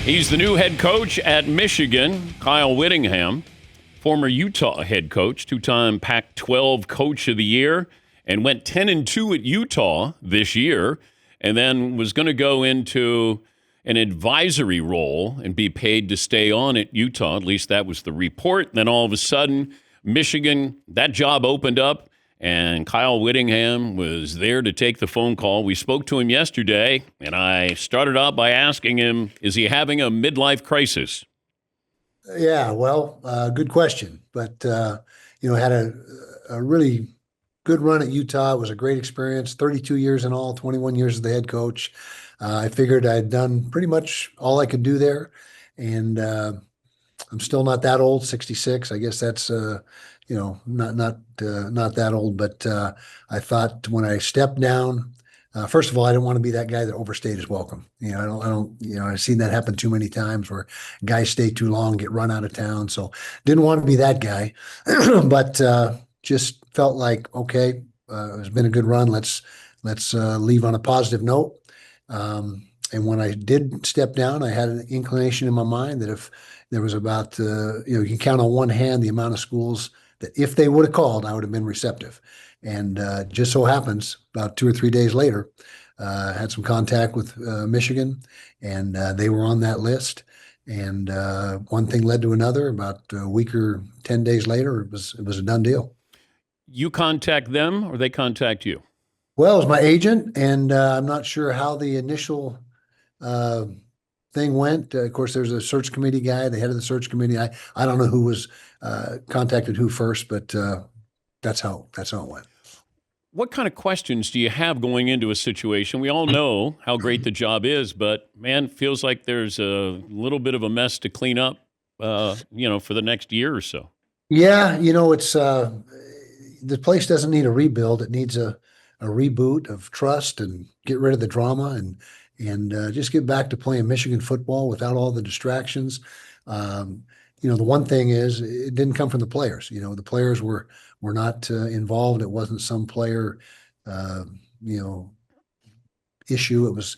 He's the new head coach at Michigan, Kyle Whittingham, former Utah head coach, two-time Pac-12 Coach of the Year, and went 10-2 at Utah this year, and then was going to go into an advisory role and be paid to stay on at Utah. At least that was the report. Then all of a sudden, Michigan, that job opened up, and Kyle Whittingham was there to take the phone call. We spoke to him yesterday, and I started out by asking him, is he having a midlife crisis? Yeah, well, good question. But, had a really good run at Utah. It was a great experience, 32 years in all, 21 years as the head coach. I figured I'd done pretty much all I could do there. And I'm still not that old, 66. I guess that's, not that old. But I thought when I stepped down, first of all, I didn't want to be that guy that overstayed his welcome. I've seen that happen too many times where guys stay too long, get run out of town. So didn't want to be that guy, but just felt like, okay, it's been a good run. Let's leave on a positive note. And when I did step down, I had an inclination in my mind that if there was about, you can count on one hand the amount of schools that if they would have called, I would have been receptive. And just so happens, about 2 or 3 days later, had some contact with Michigan, and they were on that list. And one thing led to another. About a week or 10 days later, it was a done deal. You contact them, or they contact you? Well, it was my agent, and I'm not sure how the initial thing went. Of course, there's a search committee guy, the head of the search committee. I don't know who was contacted who first, but that's how it went. What kind of questions do you have going into a situation? We all know how great the job is, but man, feels like there's a little bit of a mess to clean up, for the next year or so. Yeah, it's the place doesn't need a rebuild. It needs a reboot of trust and get rid of the drama and just get back to playing Michigan football without all the distractions. The one thing is it didn't come from the players. The players were not involved. It wasn't some player, issue. It was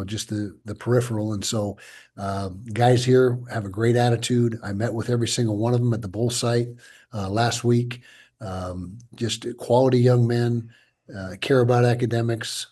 just the peripheral. And so guys here have a great attitude. I met with every single one of them at the Bull site last week. Just quality young men, care about academics,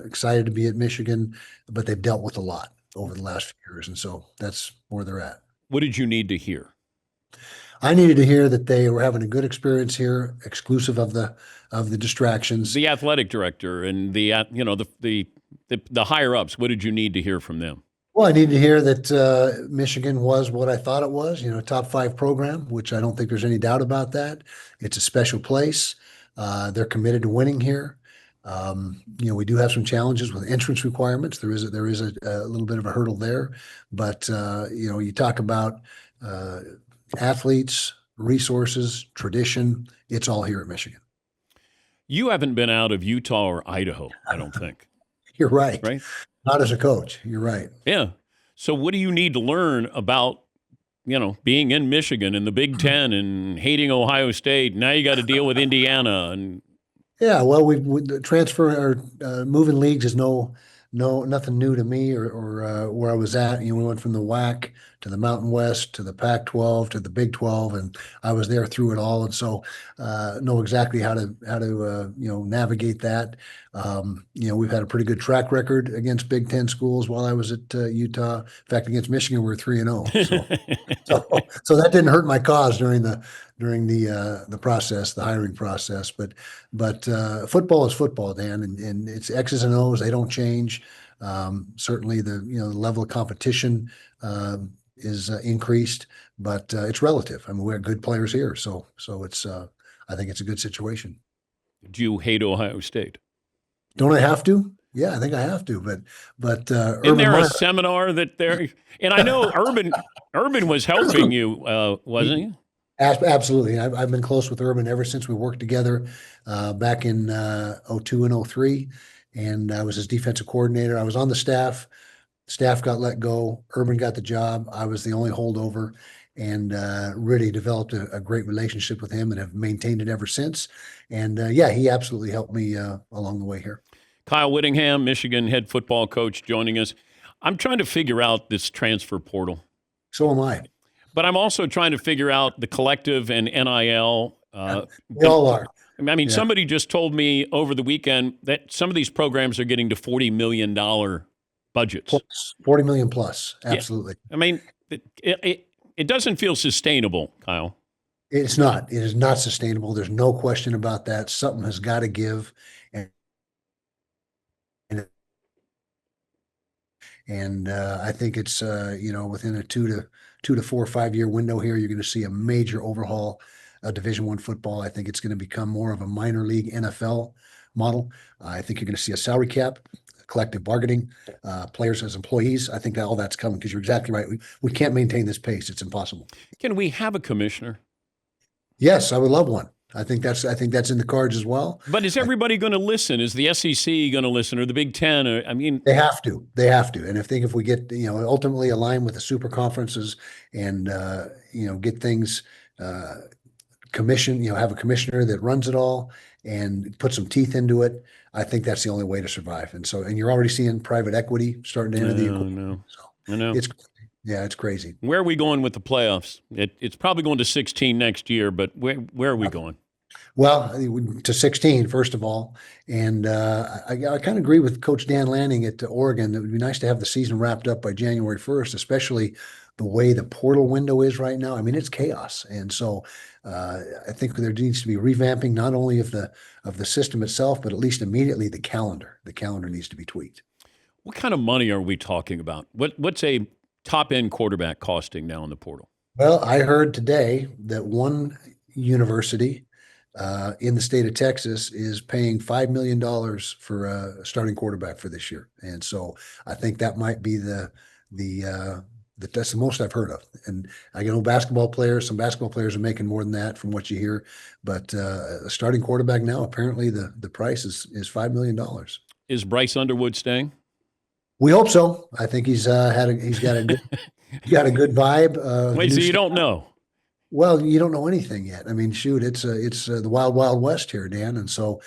excited to be at Michigan, but they've dealt with a lot over the last few years. And so that's where they're at. What did you need to hear? I needed to hear that they were having a good experience here, exclusive of the distractions. The athletic director and the higher ups. What did you need to hear from them? Well, I needed to hear that Michigan was what I thought it was. Top 5 program, which I don't think there's any doubt about that. It's a special place. They're committed to winning here. We do have some challenges with entrance requirements. There is a little bit of a hurdle there, but you talk about athletes, resources, tradition. It's all here at Michigan. You haven't been out of Utah or Idaho, I don't think. You're right. Right? Not as a coach. You're right. Yeah. So what do you need to learn about, being in Michigan in the Big Ten and hating Ohio State? Now you got to deal with Indiana and. Yeah, well, we transfer or moving leagues is nothing new to me or where I was at. We went from the WAC to the Mountain West to the Pac-12 to the Big 12, and I was there through it all, and so know exactly how to navigate that. We've had a pretty good track record against Big Ten schools while I was at Utah. In fact, against Michigan, we were 3-0. So that didn't hurt my cause during the process, the hiring process. But football is football, Dan, and it's X's and O's. They don't change. Certainly, the level of competition is increased, but it's relative. I mean, we have good players here, so it's. I think it's a good situation. Do you hate Ohio State? Don't I have to? Yeah, I think I have to. But isn't there a seminar that there? And I know Urban was helping you, wasn't he? Absolutely. I've been close with Urban ever since we worked together back in 02 and 03. And I was his defensive coordinator. I was on the staff. Staff got let go. Urban got the job. I was the only holdover, and really developed a great relationship with him and have maintained it ever since. And he absolutely helped me along the way here. Kyle Whittingham, Michigan head football coach, joining us. I'm trying to figure out this transfer portal, So am I. but I'm also trying to figure out the collective and NIL. We all are. I mean, Yeah. somebody just told me over the weekend that some of these programs are getting to $40 million budgets. Plus, 40 million plus. Yeah. Absolutely. I mean, it doesn't feel sustainable, Kyle. It's not. It is not sustainable. There's no question about that. Something has got to give. And I think it's within a 2 to 4 or 5 year window here, you're going to see a major overhaul of Division I football. I think it's going to become more of a minor league NFL model. I think you're going to see a salary cap, collective bargaining, players as employees. I think that all that's coming because you're exactly right. We can't maintain this pace. It's impossible. Can we have a commissioner? Yes, I would love one. I think that's in the cards as well. But is everybody going to listen? Is the SEC going to listen, or the Big Ten? I mean, they have to. And if we get ultimately align with the super conferences and get things commissioned, have a commissioner that runs it all and put some teeth into it, I think that's the only way to survive. And you're already seeing private equity starting to enter the equation. No. So I know. It's crazy. Where are we going with the playoffs? It's probably going to 16 next year, but where are we going? Well, to 16, first of all. And I kind of agree with Coach Dan Lanning at Oregon. It would be nice to have the season wrapped up by January 1st, especially the way the portal window is right now. I mean, it's chaos. And so I think there needs to be revamping not only of the system itself, but at least immediately the calendar. The calendar needs to be tweaked. What kind of money are we talking about? What's a top-end quarterback costing now in the portal? Well, I heard today that one university in the state of Texas is paying $5 million for a starting quarterback for this year. And so I think that might be that's the most I've heard of. And I know some basketball players are making more than that from what you hear, but a starting quarterback now, apparently the price is $5 million. Is Bryce Underwood staying? We hope so. I think he's got a good vibe. Wait, so you don't know? Well, you don't know anything yet. I mean, shoot, it's the wild, wild west here, Dan. And so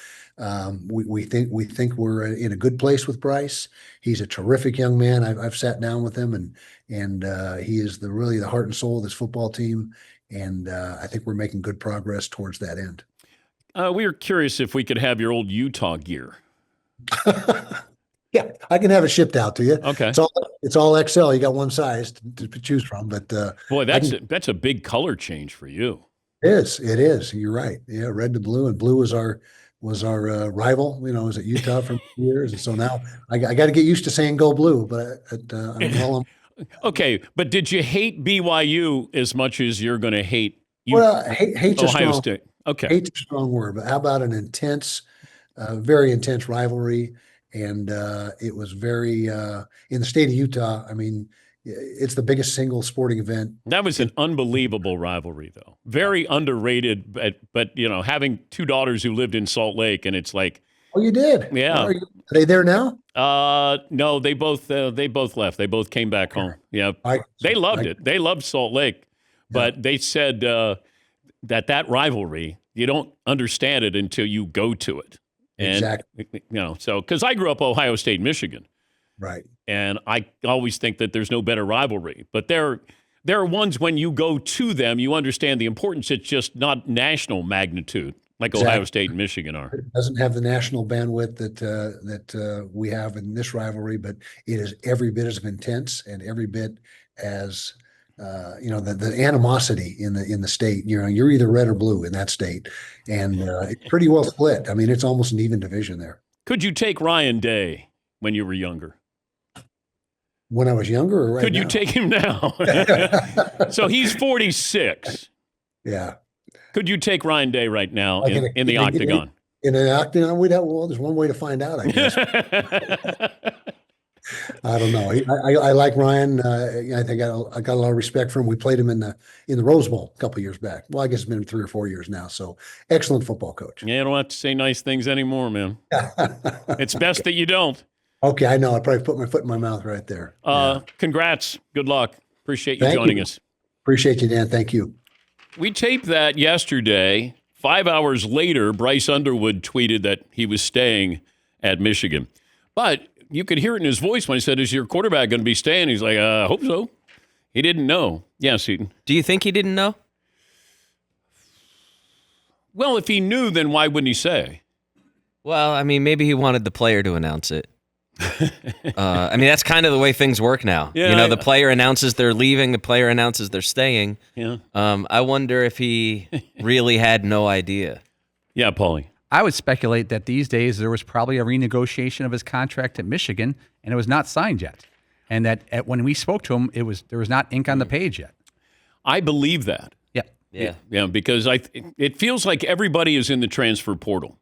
we think we're in a good place with Bryce. He's a terrific young man. I've sat down with him, and he is really the heart and soul of this football team. And I think we're making good progress towards that end. We were curious if we could have your old Utah gear. Yeah, I can have it shipped out to you. Okay. It's all XL. You got one size to choose from, but boy, that's a big color change for you. It is. You're right. Yeah, red to blue, and blue was our rival. Was at Utah for years, and so now I got to get used to saying "Go Blue." But okay. But did you hate BYU as much as you're going to hate? Hate's Ohio State. Okay, hate's a strong word, but how about an intense, very intense rivalry? And it was very in the state of Utah. I mean, it's the biggest single sporting event. That was an unbelievable rivalry, though. Very underrated. But having two daughters who lived in Salt Lake, and it's like, oh, you did? Yeah. Are they there now? No, they both left. They both came back home. Yeah, they loved it. They loved Salt Lake, but they said that rivalry, you don't understand it until you go to it. And, exactly. So because I grew up Ohio State, Michigan, right, and I always think that there's no better rivalry. But there are ones when you go to them, you understand the importance. It's just not national magnitude like Ohio State and Michigan are. It doesn't have the national bandwidth that we have in this rivalry, but it is every bit as intense and every bit as the animosity in the state. You're either red or blue in that state, and it's pretty well split. I mean, it's almost an even division there. Could you take Ryan Day when you were younger? When I was younger, or right Could now? you take him now? So he's 46. Yeah. Could you take Ryan Day right now in the octagon? In an octagon, there's one way to find out, I guess. I don't know. I like Ryan. I think I got a lot of respect for him. We played him in the Rose Bowl a couple of years back. Well, I guess it's been 3 or 4 years now. So excellent football coach. Yeah, you don't have to say nice things anymore, man. It's best that you don't. Okay, I know. I probably put my foot in my mouth right there. Congrats. Good luck. Appreciate you joining us. Appreciate you, Dan. Thank you. We taped that yesterday. 5 hours later, Bryce Underwood tweeted that he was staying at Michigan. But you could hear it in his voice when he said, "Is your quarterback going to be staying?" He's like, "I hope so." He didn't know. Yeah, Seton. Do you think he didn't know? Well, if he knew, then why wouldn't he say? Well, I mean, maybe he wanted the player to announce it. I mean, that's kind of the way things work now. Yeah, the player announces they're leaving, the player announces they're staying. Yeah. I wonder if he really had no idea. Yeah, Paulie. I would speculate that these days there was probably a renegotiation of his contract at Michigan, and it was not signed yet. And that when we spoke to him, there was not ink on the page yet. I believe that. Yeah. Yeah, because it feels like everybody is in the transfer portal,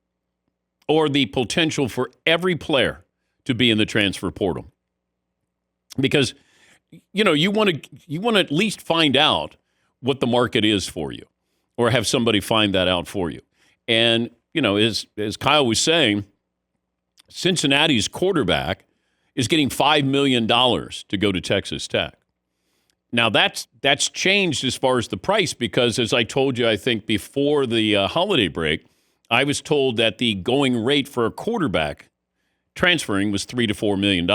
or the potential for every player to be in the transfer portal. Because you want to at least find out what the market is for you, or have somebody find that out for you. And as Kyle was saying, Cincinnati's quarterback is getting $5 million to go to Texas Tech. Now, that's changed as far as the price because, as I told you, I think before the holiday break, I was told that the going rate for a quarterback transferring was $3 to $4 million.